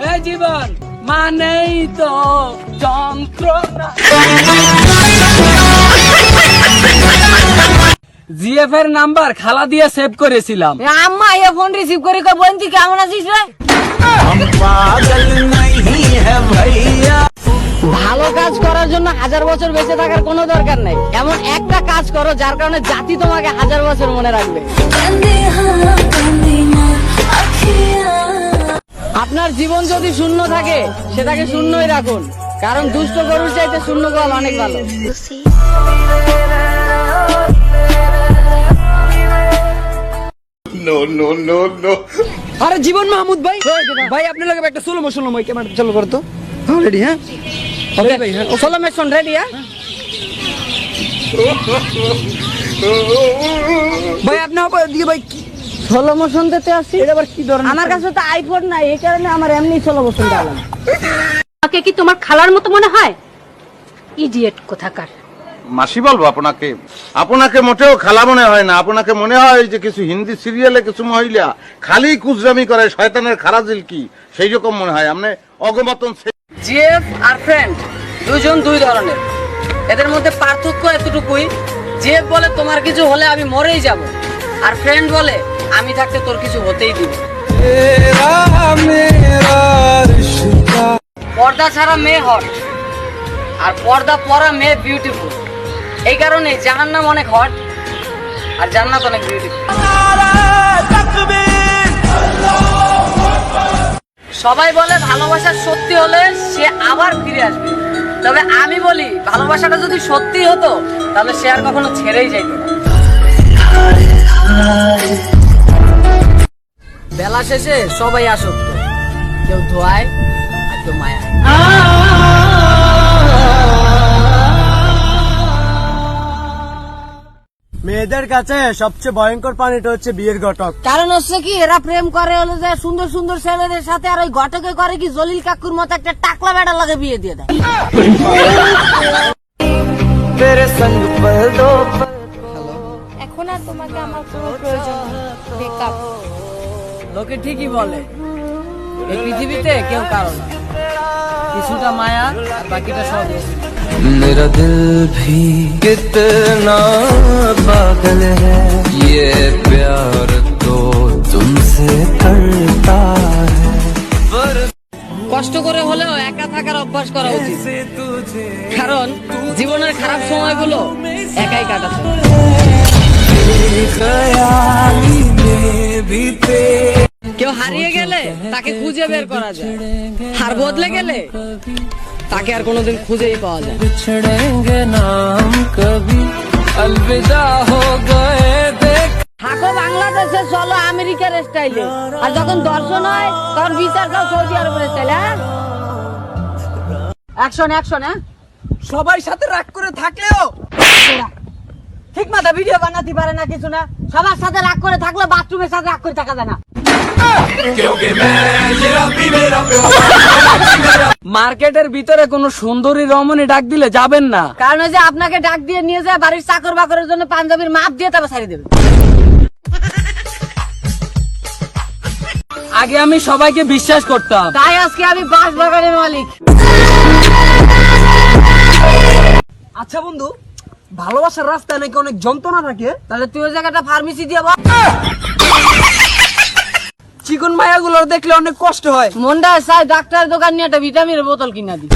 এই জীবন মানেই তো যন্ত্রণা। জিএফ এর নাম্বার খালা দিয়ে সেভ করেছিলাম। আম্মা এ ফোন রিসিভ করে কই বোন তুই কেমন আছিস রে? ভালো কাজ করার জন্য 1000 বছর বেঁচে থাকার কোনো দরকার নাই। এমন একটা কাজ করো যার কারণে জাতি তোমাকে 1000 বছর মনে রাখবে। আপনার জীবন যদি শূন্য থাকে সেটাকে শূন্যই রাখুন, কারণ দুষ্ট গরুর চাইতে শূন্য গোয়াল অনেক ভালো। আরে জীবন মাহমুদ ভাই, ভাই আপনার লগে একটা সোলো মোশন মই ক্যামেরা চালু করো তো। হ্যাঁ রেডি, হ্যাঁ ওকে ভাই, হ্যাঁ সোলো মোশন রেডি। হ্যাঁ ভাই আপনি দিকে ভাই সোলো মোশন দিতে আসছি। এটা আবার কি ধরনের? আমার কাছে তো আইফোন নাই, এই কারণে আমার এমনি সোলো মোশন দিলাম। আমাকে কি তোমার খালার মতো মনে হয়? ইডিয়েট কোথাকার। মাসি বলবো আপনাকে? আপনাকে মোটেও খালা মনে হয় না। আপনাকে মনে হয় যে কিছু হিন্দি সিরিয়ালে কিছু মহিলা খালি কুজরামি করে, শয়তানের খারাজিল কি সেই রকম মনে হয়। আপনি অগমতন। জিএফ আর ফ্রেন্ড দুজন দুই ধরনের, এদের মধ্যে পার্থক্য এতটুকুই, জিএফ বলে তোমার কিছু হলে আমি মরেই যাব, আর ফ্রেন্ড বলে আমি থাকতে তোর কিছু হতেই দিব। পর্দা ছাড়া মেয়ে হট, আর পর্দা পরা মেয়ে বিউটিফুল। এই কারণে জাহান্নাম অনেক হট আর জান্নাত অনেক বিউটিফুল। সবাই বলে ভালোবাসা সত্যি হলে সে আবার ফিরে আসবে, তবে আমি বলি ভালোবাসাটা যদি সত্যি হতো তাহলে সে আর কখনো ছেড়েই যাইত না। বেলা শেষে সবাই আসক্ত, কেউ ধোয়ায় আর কেউ মায়া। মেয়েদের কাছে সবচেয়ে ভয়ঙ্কর প্রাণীটা হচ্ছে বিয়ের ঘটক। কারণ হচ্ছে কি, এরা প্রেম করে হলো যে সুন্দর সুন্দর ছেলেদের সাথে, আর ওই ঘটকে করে কি জলিল কাকুর মতো একটা টাকলা বেড়া লাগে বিয়ে দিয়ে দেয়। এখন আর তোমাকে আমার কোনো প্রয়োজন নেই। বেকআপ। লোকে ঠিকই বলে এই পৃথিবীতে কেউ কারো না, কিছুটা মায়া আর বাকিটা সব। मेरा दिल भी कितना पागल है, ये प्यार तो तुमसे करता है। কষ্ট করে হলেও একা থাকার অভ্যাস করা উচিত, কারণ জীবনের খারাপ সময়গুলো একাই কাটাতে। কেউ হারিয়ে গেলে তাকে খুঁজে বের করা যায়, আর বদলে গেলে তাকে আর কোনোদিন খুঁজেই পাওয়া যায়। बिछड़ेंगे ना हम कभी, अलविदा हो गए देख। থাকো বাংলাদেশে, চলো আমেরিকার স্টাইলে, আর যখন দর্শন হয় তখন বিচার দাও সৌদি আরবের স্টাইলে। Action action. হ্যাঁ সবাই সাথে রাগ করে থাকলেও ঠিক মতো ভিডিও বানাতে পারে না, কিছু না। সবার সাথে রাগ করে থাকলে বাথরুমের সাথে রাগ করে থাকা যায় না। মার্কেটের ভিতরে কোনো সুন্দরী রমণী ডাক দিলে যাবেন না, কারণ ওই যে আপনাকে ডাক দিয়ে নিয়ে যায় বাড়ির চাকর বাকরের জন্য পাঞ্জাবির মাপ দিয়ে তবে ছাড়িয়ে দেবে। আগে আমি সবাইকে বিশ্বাস করতাম, তাই আজকে আমি বাস বাগানের মালিক। আচ্ছা বন্ধু, ভালোবাসার রাস্তায় নাকি অনেক যন্ত্রণা থাকে, তাহলে তুই ওই জায়গাটা ফার্মেসি দিয়ে বল। চিকন মায়াগুলো দেখলে অনেক কষ্ট হয়। মনটা চাই ডাক্তার দোকান নিয়ে একটা ভিটামিনের বোতল কিনা দি।